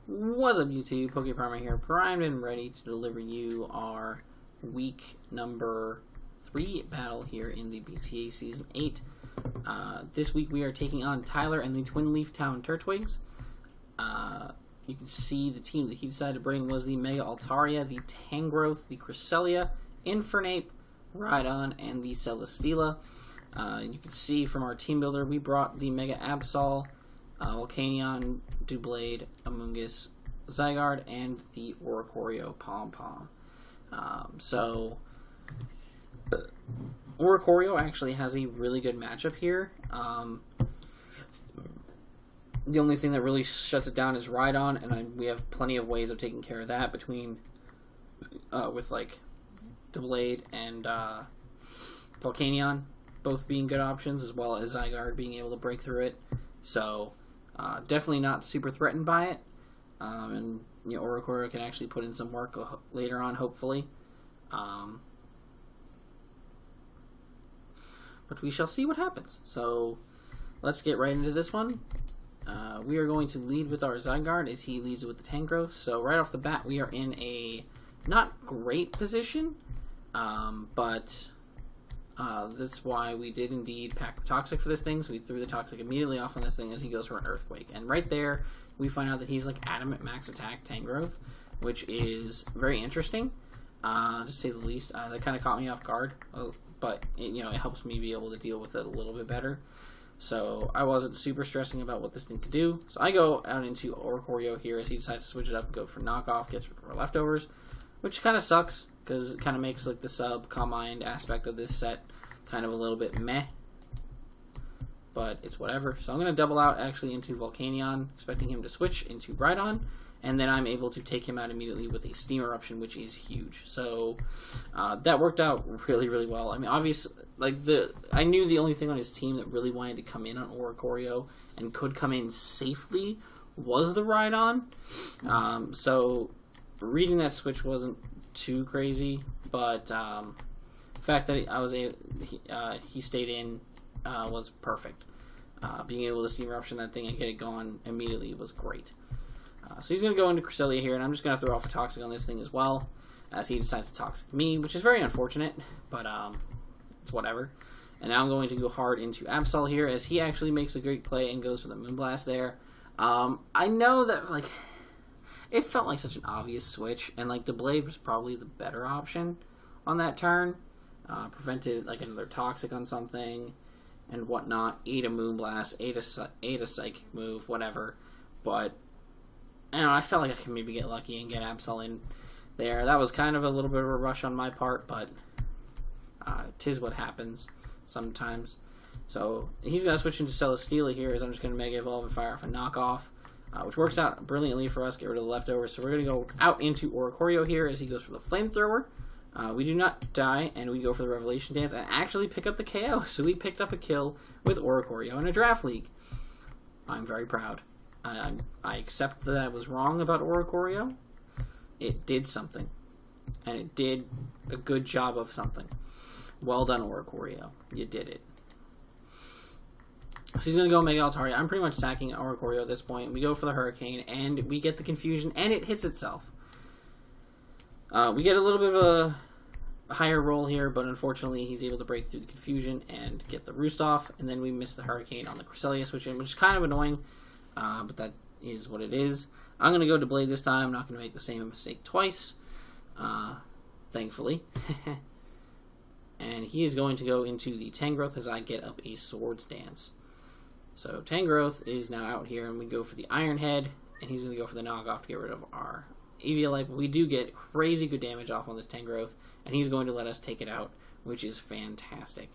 What's up, YouTube? PokePrimer here, primed and ready to deliver you our week number 3 battle here in the BTA Season 8. This week we are taking on Tyler and the Twinleaf Town Turtwigs. You can see the team that he decided to bring was the Mega Altaria, the Tangrowth, the Cresselia, Infernape, Rhydon, and the Celesteela. You can see from our team builder we brought the Mega Absol, Volcanion, Doublade, Amoonguss, Zygarde, and the Oricorio Pom-Pom. Oricorio actually has a really good matchup here. The only thing that really shuts it down is Rhydon, and we have plenty of ways of taking care of that between with like Doublade and Volcanion both being good options, as well as Zygarde being able to break through it. So definitely not super threatened by it, and Oricorio can actually put in some work later on, hopefully. But we shall see what happens. So let's get right into this one. We are going to lead with our Zygarde as he leads with the Tangrowth. So right off the bat, we are in a not great position, but that's why we did indeed pack the Toxic for this thing. So we threw the Toxic immediately off on this thing as he goes for an Earthquake. And right there, we find out that he's like Adamant Max Attack Tangrowth, which is very interesting, to say the least. That kind of caught me off guard, but it helps me be able to deal with it a little bit better. So I wasn't super stressing about what this thing could do. So I go out into Oricorio here as he decides to switch it up and go for Knockoff, gets rid of our leftovers, which kind of sucks because it kind of makes like the sub Calm Mind aspect of this set kind of a little bit meh. But it's whatever. So I'm going to double out actually into Volcanion, expecting him to switch into Rhydon, and then I'm able to take him out immediately with a Steam Eruption, which is huge. So that worked out really, really well. I mean, obviously, I knew the only thing on his team that really wanted to come in on Oricorio and could come in safely was the Rhydon. So reading that switch wasn't too crazy, but the fact that he stayed in was perfect. Being able to Steam Eruption that thing and get it going immediately was great. So he's going to go into Cresselia here, and I'm just going to throw off a Toxic on this thing as well, as he decides to Toxic me, which is very unfortunate, but it's whatever. And now I'm going to go hard into Absol here, as he actually makes a great play and goes for the Moonblast there. I know that, it felt like such an obvious switch, and, Doublade was probably the better option on that turn. Prevented, another Toxic on something and whatnot. Ate a Moonblast, ate a Psychic move, whatever. But I felt like I could maybe get lucky and get Absol in there. That was kind of a little bit of a rush on my part, but tis what happens sometimes. So he's going to switch into Celesteela here, as I'm just going to Mega Evolve and fire off a Knockoff, which works out brilliantly for us, get rid of the leftovers. So we're going to go out into Oricorio here as he goes for the Flamethrower. We do not die, and we go for the Revelation Dance and actually pick up the KO. So we picked up a kill with Oricorio in a Draft League. I'm very proud. I accept that I was wrong about Oricorio. It did something. And it did a good job of something. Well done, Oricorio. You did it. So he's going to go Mega Altaria. I'm pretty much sacking Oricorio at this point. We go for the Hurricane, and we get the Confusion, and it hits itself. We get a little bit of a higher roll here, but unfortunately he's able to break through the Confusion and get the Roost off, and then we miss the Hurricane on the Cresselia switch in, which is kind of annoying. But that is what it is. I'm going to go to Blade this time. I'm not going to make the same mistake twice, thankfully. And he is going to go into the Tangrowth as I get up a Swords Dance. So Tangrowth is now out here, and we go for the Iron Head, and he's going to go for the Knockoff to get rid of our Eviolite. But we do get crazy good damage off on this Tangrowth, and he's going to let us take it out, which is fantastic.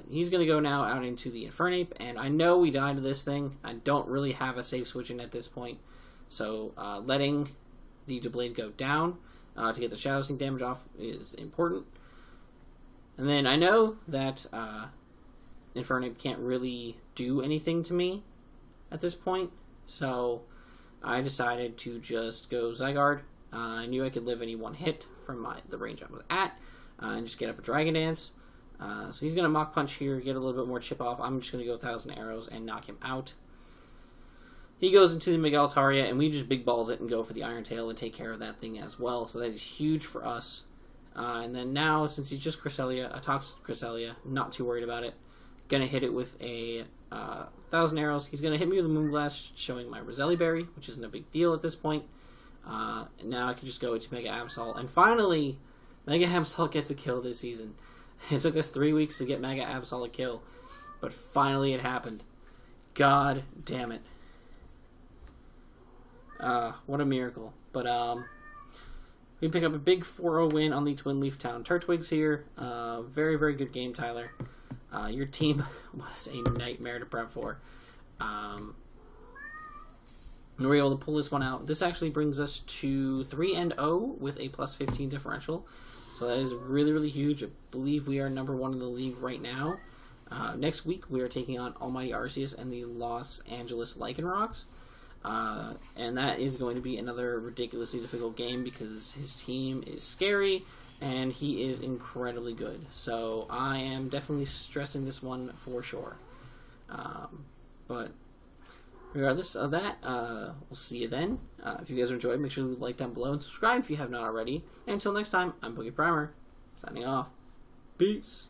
He's going to go now out into the Infernape, and I know we died to this thing. I don't really have a safe switch in at this point, so letting the Doublade go down to get the Shadow Sink damage off is important. And then I know that Infernape can't really do anything to me at this point, so I decided to just go Zygarde. I knew I could live any one hit from the range I was at, and just get up a Dragon Dance. So he's going to Mach Punch here, get a little bit more chip off. I'm just going to go 1,000 Arrows and knock him out. he goes into the Mega Altaria, and we just big balls it and go for the Iron Tail and take care of that thing as well. So that is huge for us. And then now, since he's just Cresselia, a Toxic Cresselia, not too worried about it. Gonna hit it with a 1,000 arrows. He's gonna hit me with a Moonblast, showing my Roselli Berry, which isn't a big deal at this point. And now I can just go to Mega Absol, and finally, Mega Absol gets a kill this season. It took us 3 weeks to get Mega Absol a kill, but finally it happened. God damn it. What a miracle. But, we pick up a big 4-0 win on the Twinleaf Town Turtwigs here. Very, very good game, Tyler. Your team was a nightmare to prep for. And we were able to pull this one out. This actually brings us to 3-0 with a plus 15 differential. So that is really, really huge. I believe we are number 1 in the league right now. Next week, we are taking on Almighty Arceus and the Los Angeles Lycanrocs. And that is going to be another ridiculously difficult game because his team is scary and he is incredibly good. So I am definitely stressing this one for sure. But regardless of that, we'll see you then. If you guys enjoyed, make sure to leave a like down below and subscribe if you have not already. And until next time, I'm PokePrimer, signing off. Peace.